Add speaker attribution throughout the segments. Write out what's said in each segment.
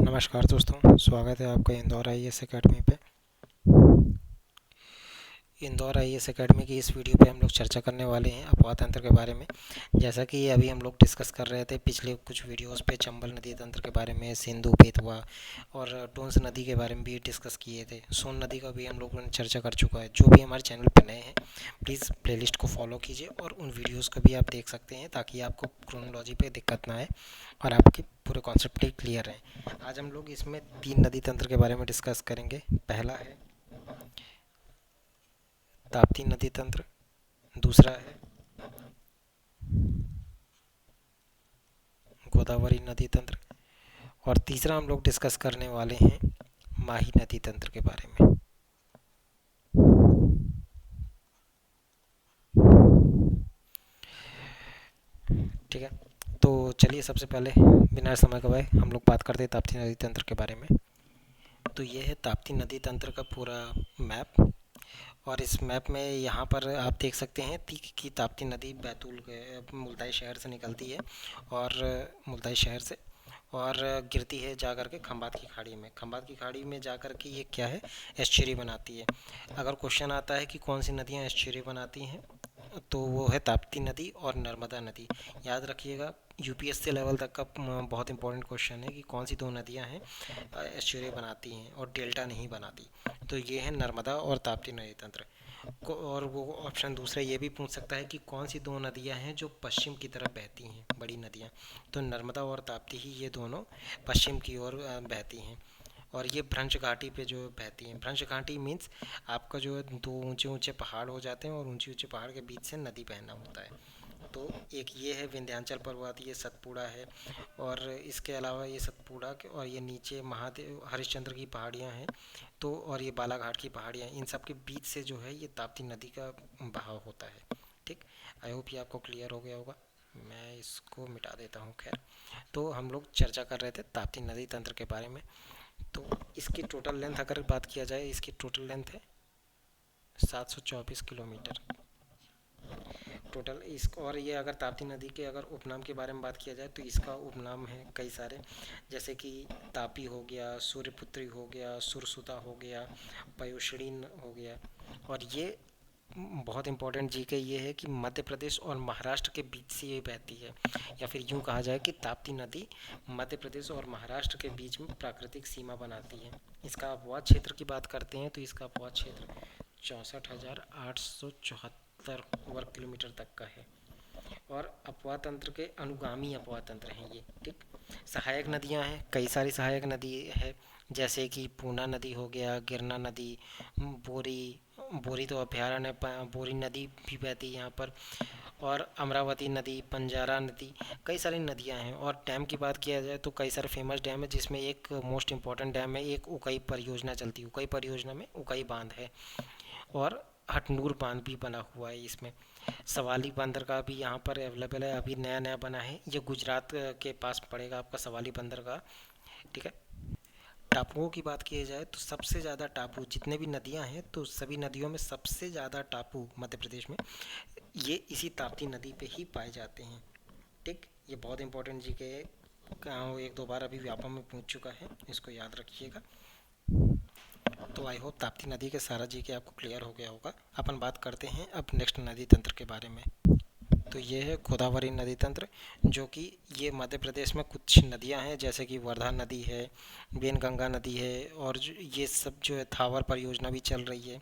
Speaker 1: नमस्कार दोस्तों, स्वागत है आपका इंदौर आईएएस एकेडमी पे। इंदौर आईएएस एकेडमी की इस वीडियो पे हम लोग चर्चा करने वाले हैं अपवाह तंत्र के बारे में। जैसा कि अभी हम लोग डिस्कस कर रहे थे पिछले कुछ वीडियोस पे चंबल नदी तंत्र के बारे में, सिंधु बेतवा और टोंस नदी के बारे में भी डिस्कस किए थे। सोन नदी का भी हम लोगों ने चर्चा कर चुका है। जो भी हमारे चैनल पर नए हैं प्लीज़ प्लेलिस्ट को फॉलो कीजिए और उन वीडियोज़ को भी आप देख सकते हैं ताकि आपको क्रोनोलॉजी पर दिक्कत ना आए और आपके पूरे कॉन्सेप्ट क्लियर रहें। आज हम लोग इसमें 3 नदी तंत्र के बारे में डिस्कस करेंगे। पहला है ताप्ती नदी तंत्र, दूसरा है गोदावरी नदी तंत्र और तीसरा हम लोग डिस्कस करने वाले हैं माही नदी तंत्र के बारे में। ठीक है, तो चलिए सबसे पहले बिना समय गवाए हम लोग बात करते हैं ताप्ती नदी तंत्र के बारे में। तो ये है ताप्ती नदी तंत्र का पूरा मैप और इस मैप में यहाँ पर आप देख सकते हैं कि ताप्ती नदी बैतूल के मुल्ताई शहर से निकलती है और मुल्ताई शहर से और गिरती है जाकर के खंबात की खाड़ी में। खंबात की खाड़ी में जाकर के ये क्या है, एस्चुरी बनाती है। अगर क्वेश्चन आता है कि कौन सी नदियाँ एस्चुरी बनाती हैं तो वो है ताप्ती नदी और नर्मदा नदी। याद रखिएगा, यूपीएससी लेवल तक का बहुत इंपॉर्टेंट क्वेश्चन है कि कौन सी दो नदियां हैं एस्चुरी बनाती हैं और डेल्टा नहीं बनाती। तो ये है नर्मदा और ताप्ती नदी तंत्र और वो ऑप्शन दूसरा ये भी पूछ सकता है कि कौन सी दो नदियां हैं जो पश्चिम की तरफ बहती हैं, बड़ी नदियां। तो नर्मदा और ताप्ती ही ये दोनों पश्चिम की ओर बहती हैं और ये भ्रंश घाटी पे जो बहती हैं। भ्रंश घाटी मीन्स आपका जो है दो ऊंचे ऊंचे पहाड़ हो जाते हैं और ऊंचे ऊंचे पहाड़ के बीच से नदी बहना होता है। तो एक ये है विंध्याचल पर्वत, ये सतपुड़ा है और इसके अलावा ये सतपुड़ा के और ये नीचे महादेव हरिश्चंद्र की पहाड़ियाँ हैं। तो और ये बालाघाट की पहाड़ियाँ, इन सब के बीच से जो है ये ताप्ती नदी का बहाव होता है। ठीक, आई होप ये आपको क्लियर हो गया होगा। मैं इसको मिटा देता हूँ। खैर, तो हम लोग चर्चा कर रहे थे ताप्ती नदी तंत्र के बारे में। तो इसकी टोटल लेंथ अगर बात किया जाए, इसकी टोटल लेंथ है 724 किलोमीटर टोटल। इस और ये अगर ताप्ती नदी के अगर उपनाम के बारे में बात किया जाए तो इसका उपनाम है कई सारे, जैसे कि तापी हो गया, सूर्यपुत्री हो गया, सुरसुता हो गया, पयोशरीन हो गया। और ये बहुत इंपॉर्टेंट जी के ये है कि मध्य प्रदेश और महाराष्ट्र के बीच से ये बहती है, या फिर यूँ कहा जाए कि ताप्ती नदी मध्य प्रदेश और महाराष्ट्र के बीच में प्राकृतिक सीमा बनाती है। इसका अपवाद क्षेत्र की बात करते हैं तो इसका अपवाद क्षेत्र 64,874 वर्ग किलोमीटर तक का है और अपवाह तंत्र के अनुगामी अपवाह तंत्र हैं ये। ठीक, सहायक नदियां हैं, कई सारी सहायक नदी है, जैसे कि पूना नदी हो गया, गिरना नदी, बोरी बोरी तो अभ्यारण्य बोरी नदी भी बहती है यहाँ पर, और अमरावती नदी, पंजारा नदी, कई सारी नदियाँ हैं। और डैम की बात किया जाए तो कई सारे फेमस डैम है, जिसमें एक मोस्ट इम्पॉर्टेंट डैम है, एक उकाई परियोजना चलती है। उकाई परियोजना में उकाई बांध है और हटनूर बांध भी बना हुआ है इसमें। सवाली बंदरगाह भी यहाँ पर अवेलेबल है, अभी नया नया बना है। ये गुजरात के पास पड़ेगा आपका सवाली बंदरगाह। ठीक है, टापुओं की बात की जाए तो सबसे ज़्यादा टापू, जितने भी नदियाँ हैं तो सभी नदियों में सबसे ज़्यादा टापू मध्य प्रदेश में ये इसी ताप्ती नदी पे ही पाए जाते हैं। ठीक, ये बहुत इंपॉर्टेंट जी के एक दो बार अभी व्यापम में पूछ चुका है, इसको याद रखिएगा। तो आई होप ताप्ती नदी के सारा जी के आपको क्लियर हो गया होगा। अपन बात करते हैं अब नेक्स्ट नदी तंत्र के बारे में। तो ये है गोदावरी नदी तंत्र, जो कि ये मध्य प्रदेश में कुछ नदियां हैं, जैसे कि वर्धा नदी है, वेनगंगा नदी है और ये सब जो है थावर परियोजना भी चल रही है।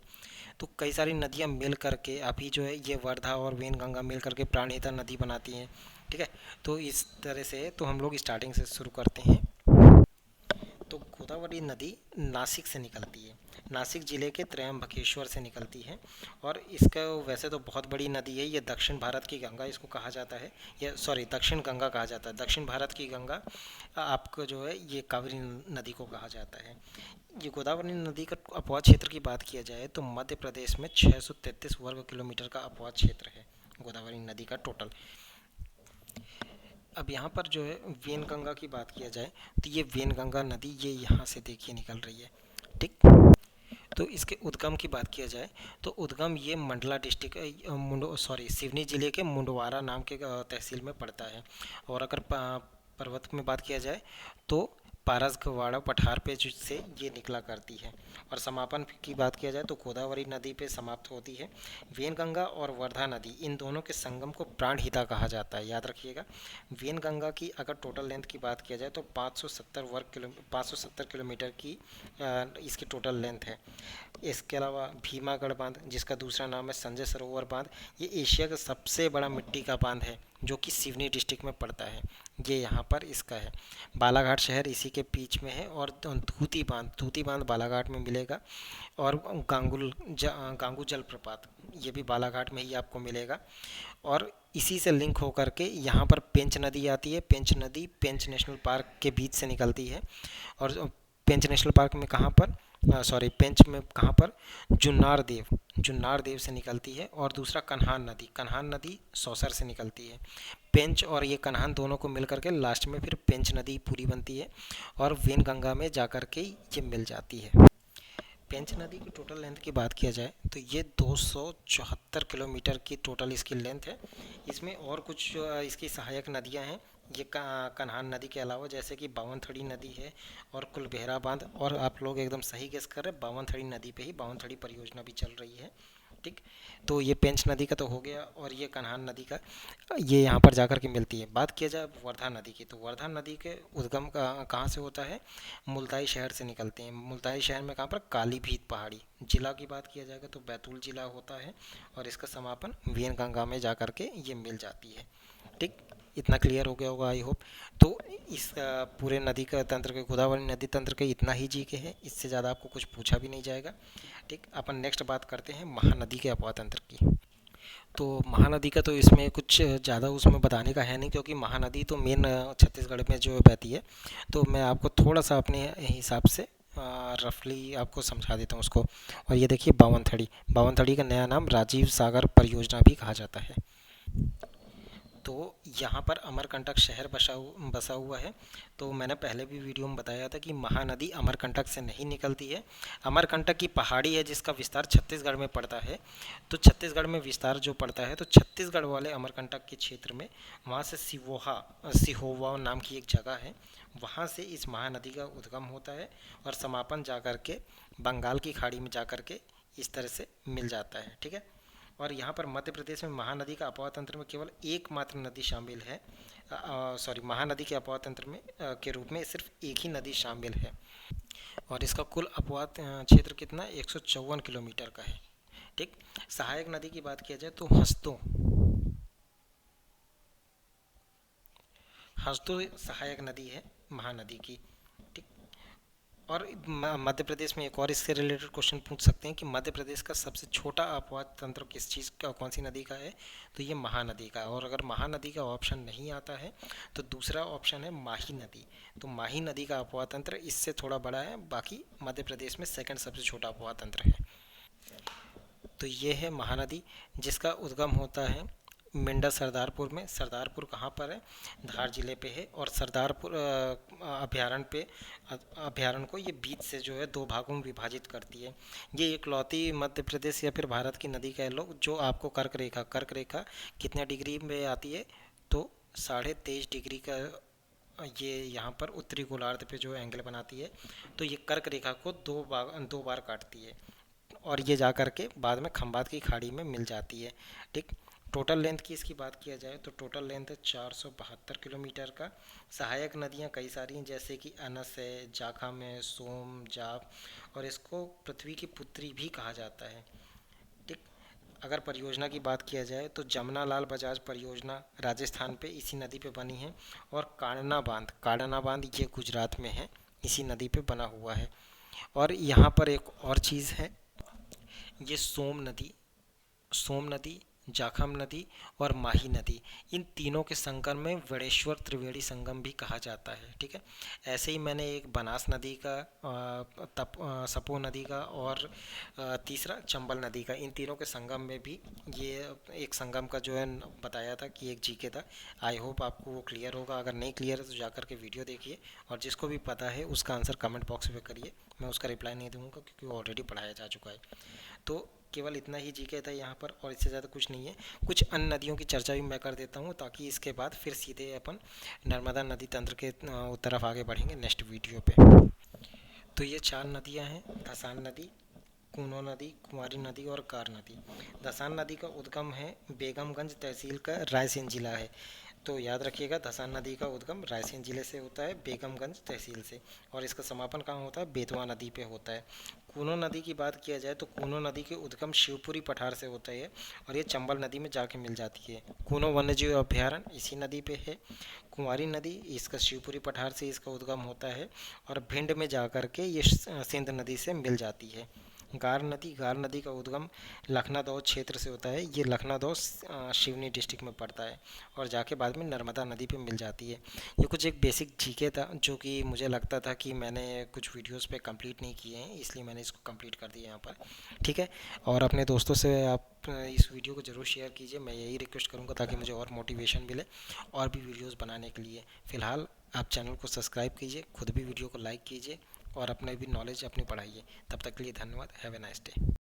Speaker 1: तो कई सारी नदियां मिल करके अभी जो है ये वर्धा और वेनगंगा मिल करके प्राणहिता नदी बनाती हैं। ठीक है, तो इस तरह से तो हम लोग स्टार्टिंग से शुरू करते हैं। तो गोदावरी नदी नासिक से निकलती है, नासिक ज़िले के त्रयंबकेश्वर से निकलती है और इसका वैसे तो बहुत बड़ी नदी है। ये दक्षिण भारत की गंगा इसको कहा जाता है, या सॉरी दक्षिण गंगा कहा जाता है। दक्षिण भारत की गंगा आपको जो है ये कावेरी नदी को कहा जाता है। ये गोदावरी नदी का अपवाद क्षेत्र की बात किया जाए तो मध्य प्रदेश में 633 वर्ग किलोमीटर का अपवाद क्षेत्र है गोदावरी नदी का टोटल। अब यहाँ पर जो है वेनगंगा की बात किया जाए तो ये वेनगंगा नदी ये यहाँ से देखिए निकल रही है। ठीक, तो इसके उद्गम की बात किया जाए तो उद्गम ये मंडला डिस्ट्रिक्ट मुंडो सॉरी सिवनी जिले के मुंडवारा नाम के तहसील में पड़ता है। और अगर पर्वत में बात किया जाए तो पारसगवाड़ा पठार पे से ये निकला करती है। और समापन की बात किया जाए तो गोदावरी नदी पे समाप्त होती है। वेनगंगा और वर्धा नदी इन दोनों के संगम को प्राणहिता कहा जाता है, याद रखिएगा। वेनगंगा की अगर टोटल लेंथ की बात किया जाए तो 570 किलोमीटर की इसकी टोटल लेंथ है। इसके अलावा भीमागढ़ बांध, जिसका दूसरा नाम है संजय सरोवर बांध, ये एशिया का सबसे बड़ा मिट्टी का बांध है जो कि सिवनी डिस्ट्रिक्ट में पड़ता है। ये यहाँ पर इसका है। बालाघाट शहर इसी के बीच में है। और तूती बांध बालाघाट में मिलेगा। और गांगू जलप्रपात ये भी बालाघाट में ही आपको मिलेगा। और इसी से लिंक होकर के यहाँ पर पेंच नदी आती है। पेंच नदी पेंच नेशनल पार्क के बीच से निकलती है। और पेंच नेशनल पार्क में कहाँ पर, सॉरी पेंच में कहाँ पर, जुन्नार देव से निकलती है। और दूसरा कन्हान नदी सौसर से निकलती है। पेंच और ये कन्हान दोनों को मिल करके लास्ट में फिर पेंच नदी पूरी बनती है और वेनगंगा में जा कर के ये मिल जाती है। पेंच नदी की टोटल लेंथ की बात किया जाए तो ये 274 किलोमीटर की टोटल इसकी लेंथ है। इसमें और कुछ इसकी सहायक नदियां हैं ये कन्हान नदी के अलावा, जैसे कि बावनथड़ी नदी है और कुलबेहरा बांध। और आप लोग एकदम सही गेस कर रहे हैं, बावनथड़ी नदी पे ही बावनथड़ी परियोजना भी चल रही है। ठीक, तो ये पेंच नदी का तो हो गया। और ये कन्हान नदी का ये यहाँ पर जाकर के मिलती है। बात किया जाए वर्धा नदी की तो वर्धा नदी के उद्गम कहाँ से होता है, मुल्ताई शहर से निकलते हैं। मुल्ताई शहर में कहाँ पर, कालीभीत पहाड़ी। जिला की बात किया जाएगा तो बैतूल जिला होता है। और इसका समापन वेनगंगा में जा कर के ये मिल जाती है। ठीक, इतना क्लियर हो गया होगा आई होप। तो इस पूरे नदी का तंत्र के, गोदावरी नदी तंत्र के इतना ही जी के है, इससे ज़्यादा आपको कुछ पूछा भी नहीं जाएगा। ठीक, अपन नेक्स्ट बात करते हैं महानदी के अपवाह तंत्र की। तो महानदी का तो इसमें कुछ ज़्यादा उसमें बताने का है नहीं, क्योंकि महानदी तो मेन छत्तीसगढ़ में जो बहती है। तो मैं आपको थोड़ा सा अपने हिसाब से रफली आपको समझा देता हूँ उसको। और ये देखिए बावनथड़ी का नया नाम राजीव सागर परियोजना भी कहा जाता है। तो यहाँ पर अमरकंटक शहर बसा हुआ है। तो मैंने पहले भी वीडियो में बताया था कि महानदी अमरकंटक से नहीं निकलती है। अमरकंटक की पहाड़ी है जिसका विस्तार छत्तीसगढ़ में पड़ता है। तो छत्तीसगढ़ में विस्तार जो पड़ता है तो छत्तीसगढ़ वाले अमरकंटक के क्षेत्र में, वहाँ से सिहोवा नाम की एक जगह है, वहाँ से इस महानदी का उद्गम होता है और समापन जा कर के बंगाल की खाड़ी में जा कर के इस तरह से मिल जाता है। ठीक है। और यहाँ पर मध्य प्रदेश में महानदी का अपवाह तंत्र में केवल एकमात्र नदी शामिल है। सॉरी, महानदी के अपवाह तंत्र में के रूप में सिर्फ एक ही नदी शामिल है। और इसका कुल अपवाह क्षेत्र कितना, 154 किलोमीटर का है। ठीक, सहायक नदी की बात किया जाए तो हसदो सहायक नदी है महानदी की। ठीक, और मध्य प्रदेश में एक और इससे रिलेटेड क्वेश्चन पूछ सकते हैं कि मध्य प्रदेश का सबसे छोटा अपवाह तंत्र किस चीज़ का, कौन सी नदी का है, तो ये महानदी का। और अगर महानदी का ऑप्शन नहीं आता है तो दूसरा ऑप्शन है माही नदी। तो माही नदी का अपवाह तंत्र इससे थोड़ा बड़ा है, बाकी मध्य प्रदेश में सेकंड सबसे छोटा अपवाह तंत्र है। तो ये है महानदी जिसका उद्गम होता है मिंडा सरदारपुर में। सरदारपुर कहाँ पर है, धार जिले पे है। और सरदारपुर अभ्यारण्य को ये बीच से जो है दो भागों में विभाजित करती है। ये इकलौती मध्य प्रदेश या फिर भारत की नदी कह लो जो आपको कर्क रेखा कितने डिग्री में आती है, तो 23.5 डिग्री का ये यहाँ पर उत्तरी गोलार्ध पे जो एंगल बनाती है। तो ये कर्क रेखा को दो बार काटती है और ये जा कर के बाद में खंबात की खाड़ी में मिल जाती है। ठीक, टोटल लेंथ की इसकी बात किया जाए तो टोटल लेंथ है 472 किलोमीटर का। सहायक नदियाँ कई सारी हैं, जैसे कि अनस है, जाखम है, सोम, जाप, और इसको पृथ्वी की पुत्री भी कहा जाता है। ठीक, अगर परियोजना की बात किया जाए तो जमनालाल बजाज परियोजना राजस्थान पे इसी नदी पे बनी है। और काड़ना बांध ये गुजरात में है, इसी नदी पे बना हुआ है। और यहाँ पर एक और चीज़ है, ये सोम नदी, जाखम नदी और माही नदी, इन तीनों के संगम में वड़ेश्वर त्रिवेणी संगम भी कहा जाता है। ठीक है। ऐसे ही मैंने एक बनास नदी का, सपो नदी का और तीसरा चंबल नदी का, इन तीनों के संगम में भी ये एक संगम का जो है बताया था कि एक जीके था। आई होप आपको वो क्लियर होगा। अगर नहीं क्लियर है तो जाकर के वीडियो देखिए, और जिसको भी पता है उसका आंसर कमेंट बॉक्स में करिए। मैं उसका रिप्लाई नहीं दूंगा क्योंकि वो ऑलरेडी पढ़ाया जा चुका है। तो केवल इतना ही जीके था यहाँ पर और इससे ज़्यादा कुछ नहीं है। कुछ अन्य नदियों की चर्चा भी मैं कर देता हूँ ताकि इसके बाद फिर सीधे अपन नर्मदा नदी तंत्र के तरफ आगे बढ़ेंगे नेक्स्ट वीडियो पे। तो ये 4 नदियाँ हैं, धसान नदी, कूनो नदी, कुंवारी नदी और कार नदी। धसान नदी का उद्गम है बेगमगंज तहसील का रायसेन जिला है। तो याद रखिएगा, धसान नदी का उद्गम रायसेन जिले से होता है, बेगमगंज तहसील से, और इसका समापन कहाँ होता है? बेतवा नदी पे होता है। कूनो नदी की बात किया जाए तो कूनो नदी के उद्गम शिवपुरी पठार से होता है और ये चंबल नदी में जाके मिल जाती है। कूनो वन्यजीव अभ्यारण्य इसी नदी पे है। कुंवारी नदी इसका शिवपुरी पठार से इसका उद्गम होता है और भिंड में जा कर के ये सिंध नदी से मिल जाती है। गार नदी का उद्गम लखनादौन क्षेत्र से होता है, ये लखनादौन सिवनी डिस्ट्रिक्ट में पड़ता है और जाके बाद में नर्मदा नदी पे मिल जाती है। ये कुछ एक बेसिक जीके था जो कि मुझे लगता था कि मैंने कुछ वीडियोस पे कंप्लीट नहीं किए हैं, इसलिए मैंने इसको कंप्लीट कर दिया यहाँ पर। ठीक है, और अपने दोस्तों से आप इस वीडियो को ज़रूर शेयर कीजिए, मैं यही रिक्वेस्ट करूँगा ताकि मुझे और मोटिवेशन मिले और भी वीडियोज़ बनाने के लिए। फ़िलहाल आप चैनल को सब्सक्राइब कीजिए, खुद भी वीडियो को लाइक कीजिए और अपने भी नॉलेज अपनी बढ़ाइए। तब तक के लिए धन्यवाद। Have a nice day.